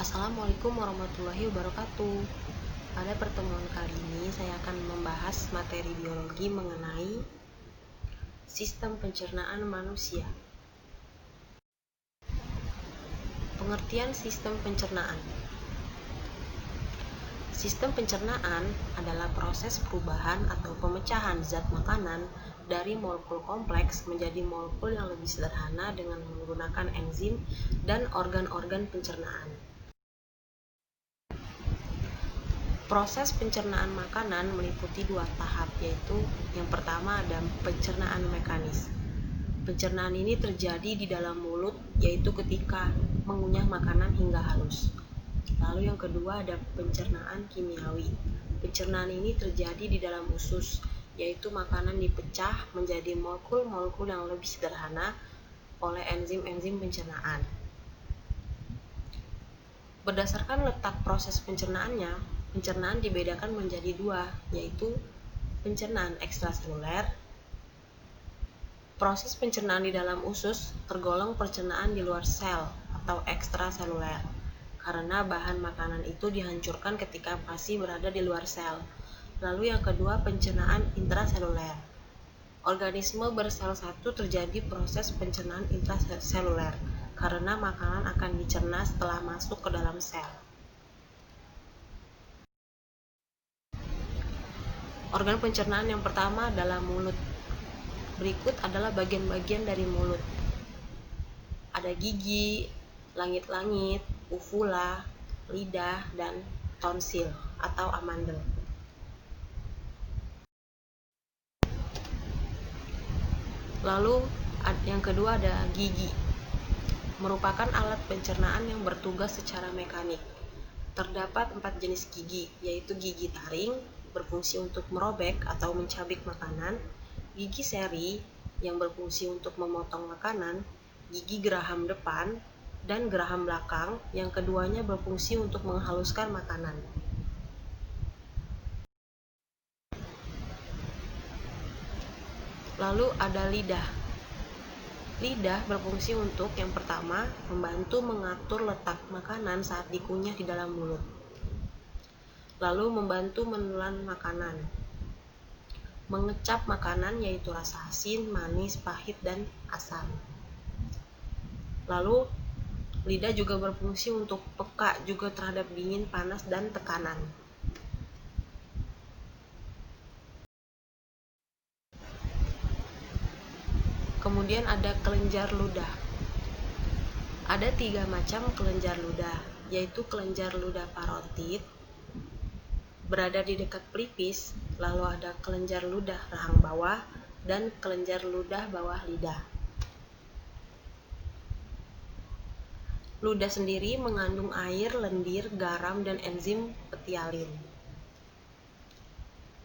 Assalamualaikum warahmatullahi wabarakatuh. Pada pertemuan kali ini saya akan membahas materi biologi mengenai sistem pencernaan manusia. Pengertian sistem pencernaan. Sistem pencernaan adalah proses perubahan atau pemecahan zat makanan dari molekul kompleks menjadi molekul yang lebih sederhana dengan menggunakan enzim dan organ-organ pencernaan. Proses pencernaan makanan meliputi dua tahap, yaitu yang pertama ada pencernaan mekanis. Pencernaan ini terjadi di dalam mulut, yaitu ketika mengunyah makanan hingga halus. Lalu yang kedua ada pencernaan kimiawi. Pencernaan ini terjadi di dalam usus, yaitu makanan dipecah menjadi molekul-molekul yang lebih sederhana oleh enzim-enzim pencernaan. Berdasarkan letak proses pencernaannya, pencernaan dibedakan menjadi dua, yaitu pencernaan ekstraseluler. Proses pencernaan di dalam usus tergolong pencernaan di luar sel atau ekstraseluler, karena bahan makanan itu dihancurkan ketika masih berada di luar sel. Lalu yang kedua, pencernaan intraseluler. Organisme bersel satu terjadi proses pencernaan intraseluler, karena makanan akan dicerna setelah masuk ke dalam sel. Organ pencernaan yang pertama adalah mulut. Berikut adalah bagian-bagian dari mulut. Ada gigi, langit-langit, uvula, lidah, dan tonsil atau amandel. Lalu yang kedua ada gigi. Merupakan alat pencernaan yang bertugas secara mekanik. Terdapat 4 jenis gigi, yaitu gigi taring, berfungsi untuk merobek atau mencabik makanan, gigi seri, yang berfungsi untuk memotong makanan, gigi geraham depan, dan geraham belakang, yang keduanya berfungsi untuk menghaluskan makanan. Lalu ada lidah. Lidah berfungsi untuk yang pertama, membantu mengatur letak makanan saat dikunyah di dalam mulut. Lalu membantu menelan makanan. Mengecap makanan yaitu rasa asin, manis, pahit, dan asam. Lalu lidah juga berfungsi untuk peka juga terhadap dingin, panas, dan tekanan. Kemudian ada kelenjar ludah. Ada 3 macam kelenjar ludah, yaitu kelenjar ludah parotid, berada di dekat pelipis, lalu ada kelenjar ludah rahang bawah, dan kelenjar ludah bawah lidah. Ludah sendiri mengandung air, lendir, garam, dan enzim petialin.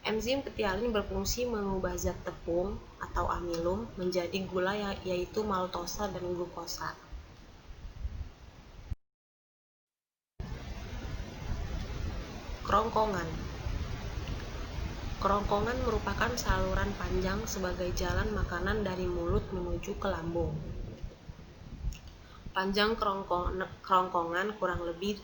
Enzim petialin berfungsi mengubah zat tepung atau amilum menjadi gula, yaitu maltosa dan glukosa. Kerongkongan. Kerongkongan merupakan saluran panjang sebagai jalan makanan dari mulut menuju ke lambung. Panjang kerongkongan kurang lebih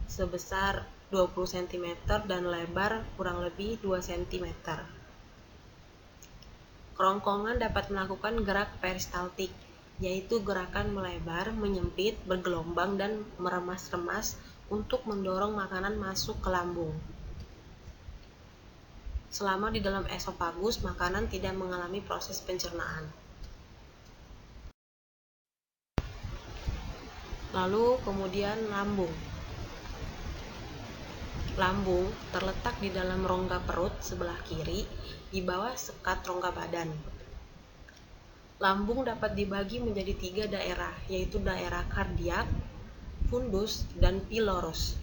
sebesar 20 cm dan lebar kurang lebih 2 cm. Kerongkongan dapat melakukan gerak peristaltik, yaitu gerakan melebar, menyempit, bergelombang, dan meremas-remas untuk mendorong makanan masuk ke lambung. Selama di dalam esofagus, makanan tidak mengalami proses pencernaan. Lalu kemudian lambung. Lambung terletak di dalam rongga perut sebelah kiri di bawah sekat rongga badan. Lambung dapat dibagi menjadi 3 daerah, yaitu daerah kardiak, fundus, dan pilorus.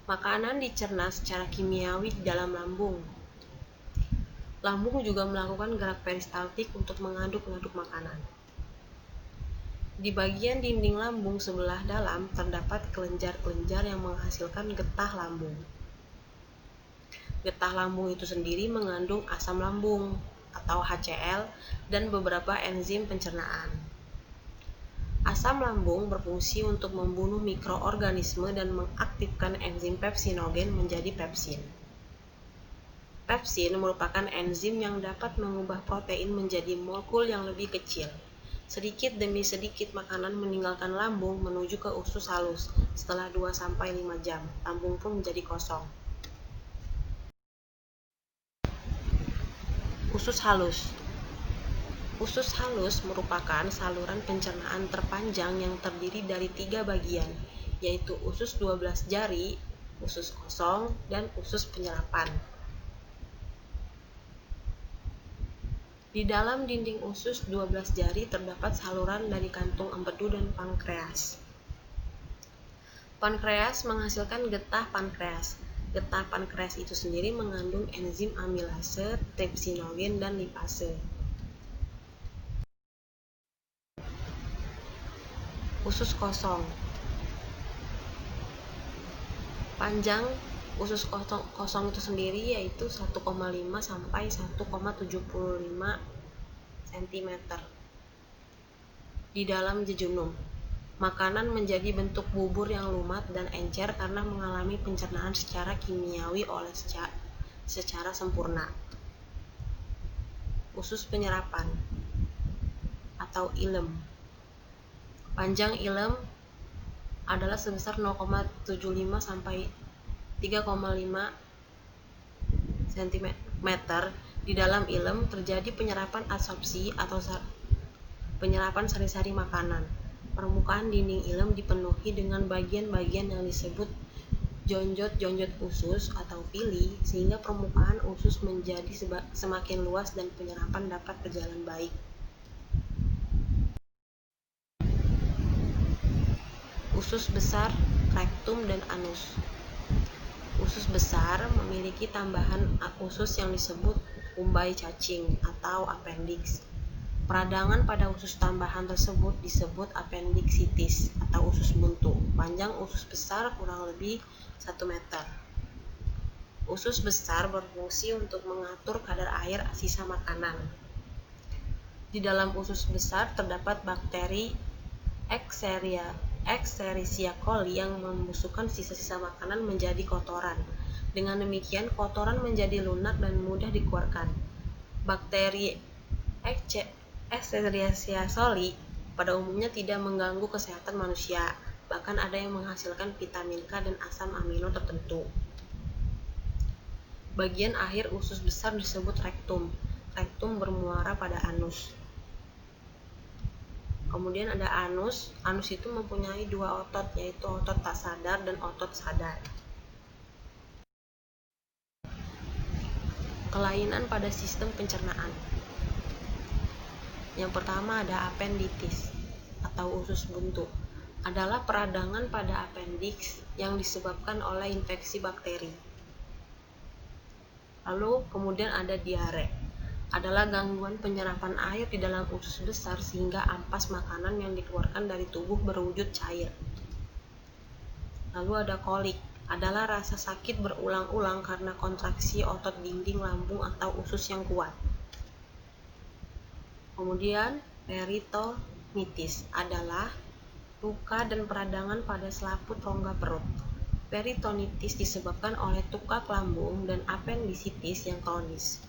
Makanan dicerna secara kimiawi di dalam lambung. Lambung juga melakukan gerak peristaltik untuk mengaduk-ngaduk makanan. Di bagian dinding lambung sebelah dalam terdapat kelenjar-kelenjar yang menghasilkan getah lambung. Getah lambung itu sendiri mengandung asam lambung atau HCl dan beberapa enzim pencernaan. Asam lambung berfungsi untuk membunuh mikroorganisme dan mengaktifkan enzim pepsinogen menjadi pepsin. Pepsin merupakan enzim yang dapat mengubah protein menjadi molekul yang lebih kecil. Sedikit demi sedikit makanan meninggalkan lambung menuju ke usus halus. Setelah 2-5 jam, lambung pun menjadi kosong. Usus halus. Usus halus merupakan saluran pencernaan terpanjang yang terdiri dari 3 bagian, yaitu usus 12 jari, usus kosong, dan usus penyerapan. Di dalam dinding usus 12 jari terdapat saluran dari kantung empedu dan pankreas. Pankreas menghasilkan getah pankreas. Getah pankreas itu sendiri mengandung enzim amilase, tripsinogen, dan lipase. Usus kosong. Panjang usus kosong itu sendiri yaitu 1,5 sampai 1,75 cm. Di dalam jejunum, makanan menjadi bentuk bubur yang lumat dan encer karena mengalami pencernaan secara kimiawi oleh secara sempurna. Usus penyerapan atau ilem. Panjang ilem adalah sebesar 0,75 sampai 3,5 cm. Di dalam ilem terjadi penyerapan absorpsi atau penyerapan sari-sari makanan. Permukaan dinding ilem dipenuhi dengan bagian-bagian yang disebut jonjot-jonjot usus atau villi, sehingga permukaan usus menjadi semakin luas dan penyerapan dapat berjalan baik. Usus besar, rektum, dan anus. Usus besar memiliki tambahan usus yang disebut umbai cacing atau appendix. Peradangan pada usus tambahan tersebut disebut appendicitis atau usus buntu. Panjang usus besar kurang lebih 1 meter. Usus besar berfungsi untuk mengatur kadar air sisa makanan. Di dalam usus besar terdapat bakteri Escherichia coli yang membusukkan sisa-sisa makanan menjadi kotoran. Dengan demikian, kotoran menjadi lunak dan mudah dikeluarkan. Bakteri Escherichia coli pada umumnya tidak mengganggu kesehatan manusia, bahkan ada yang menghasilkan vitamin K dan asam amino tertentu. Bagian akhir usus besar disebut rektum. Rektum bermuara pada anus. Kemudian ada anus. Anus itu mempunyai 2 otot, yaitu otot tak sadar dan otot sadar. Kelainan pada sistem pencernaan. Yang pertama ada appendicitis atau usus buntu. Adalah peradangan pada appendix yang disebabkan oleh infeksi bakteri. Lalu kemudian ada diare. Adalah gangguan penyerapan air di dalam usus besar sehingga ampas makanan yang dikeluarkan dari tubuh berwujud cair. Lalu ada kolik. Adalah rasa sakit berulang-ulang karena kontraksi otot dinding lambung atau usus yang kuat. Kemudian peritonitis adalah luka dan peradangan pada selaput rongga perut. Peritonitis disebabkan oleh tukak lambung dan appendicitis yang kronis.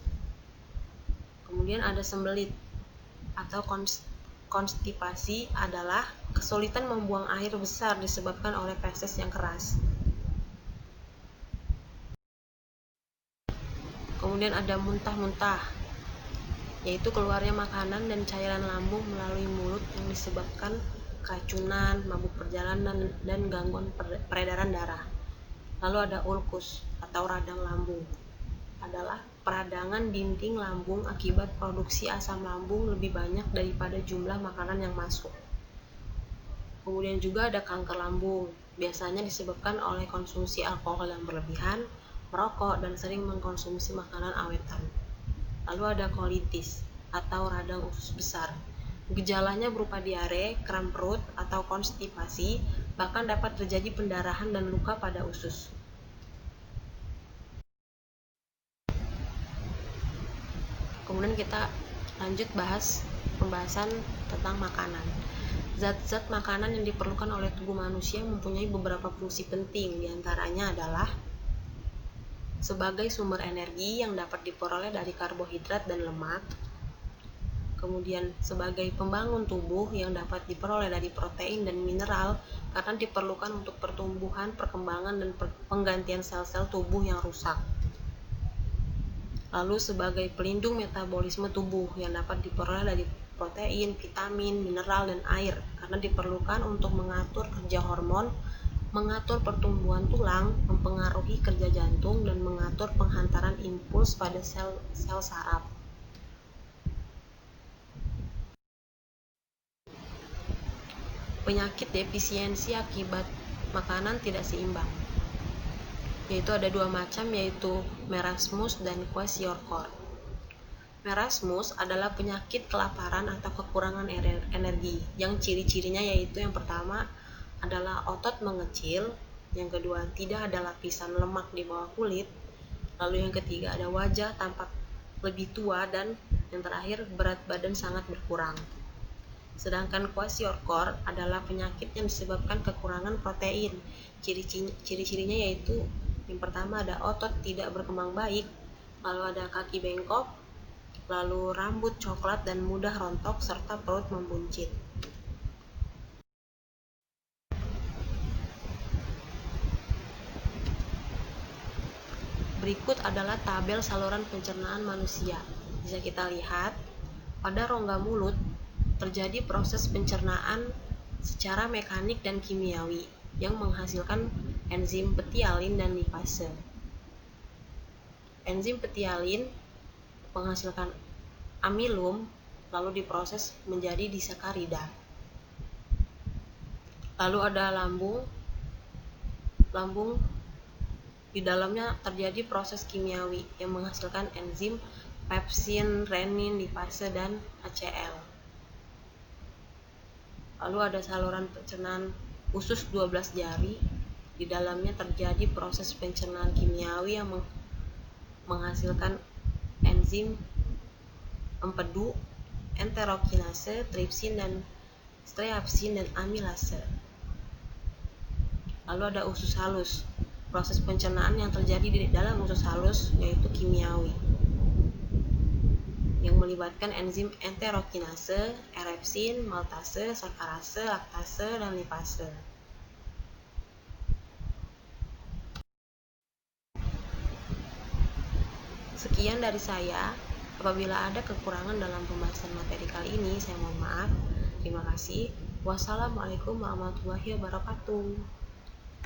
Kemudian ada sembelit atau konstipasi adalah kesulitan membuang air besar disebabkan oleh feses yang keras. Kemudian ada muntah-muntah, yaitu keluarnya makanan dan cairan lambung melalui mulut yang disebabkan keracunan, mabuk perjalanan, dan gangguan peredaran darah. Lalu ada ulkus atau radang lambung. Adalah peradangan dinding lambung akibat produksi asam lambung lebih banyak daripada jumlah makanan yang masuk. Kemudian juga ada kanker lambung. Biasanya disebabkan oleh konsumsi alkohol yang berlebihan, merokok, dan sering mengkonsumsi makanan awetan. Lalu ada kolitis atau radang usus besar. Gejalanya berupa diare, kram perut, atau konstipasi, bahkan dapat terjadi pendarahan dan luka pada usus. Kemudian kita lanjut bahas pembahasan tentang makanan. Zat-zat makanan yang diperlukan oleh tubuh manusia mempunyai beberapa fungsi penting, diantaranya adalah sebagai sumber energi yang dapat diperoleh dari karbohidrat dan lemak, kemudian sebagai pembangun tubuh yang dapat diperoleh dari protein dan mineral karena diperlukan untuk pertumbuhan, perkembangan, dan penggantian sel-sel tubuh yang rusak. Lalu sebagai pelindung metabolisme tubuh yang dapat diperoleh dari protein, vitamin, mineral, dan air karena diperlukan untuk mengatur kerja hormon, mengatur pertumbuhan tulang, mempengaruhi kerja jantung, dan mengatur penghantaran impuls pada sel-sel saraf. Penyakit defisiensi akibat makanan tidak seimbang, yaitu ada dua macam, yaitu marasmus dan kwashiorkor. Marasmus adalah penyakit kelaparan atau kekurangan energi, yang ciri-cirinya yaitu yang pertama adalah otot mengecil, yang kedua tidak ada lapisan lemak di bawah kulit, lalu yang ketiga ada wajah tampak lebih tua, dan yang terakhir berat badan sangat berkurang. Sedangkan kwashiorkor adalah penyakit yang disebabkan kekurangan protein. Ciri-cirinya yaitu yang pertama ada otot tidak berkembang baik, lalu ada kaki bengkok, lalu rambut coklat dan mudah rontok, serta perut membuncit. Berikut adalah tabel saluran pencernaan manusia. Bisa kita lihat, pada rongga mulut terjadi proses pencernaan secara mekanik dan kimiawi yang menghasilkan enzim petialin dan lipase. Enzim petialin menghasilkan amilum lalu diproses menjadi disakarida. Lalu ada lambung di dalamnya terjadi proses kimiawi yang menghasilkan enzim pepsin, renin, lipase, dan HCl. Lalu ada saluran pencernaan usus 12 jari. Di dalamnya terjadi proses pencernaan kimiawi yang menghasilkan enzim empedu, enterokinase, tripsin, dan strepsin, dan amilase. Lalu ada usus halus. Proses pencernaan yang terjadi di dalam usus halus yaitu kimiawi, yang melibatkan enzim enterokinase, erepsin, maltase, sakarase, laktase, dan lipase. Sekian dari saya. Apabila ada kekurangan dalam pembahasan materi kali ini, saya mohon maaf. Terima kasih. Wassalamualaikum warahmatullahi wabarakatuh.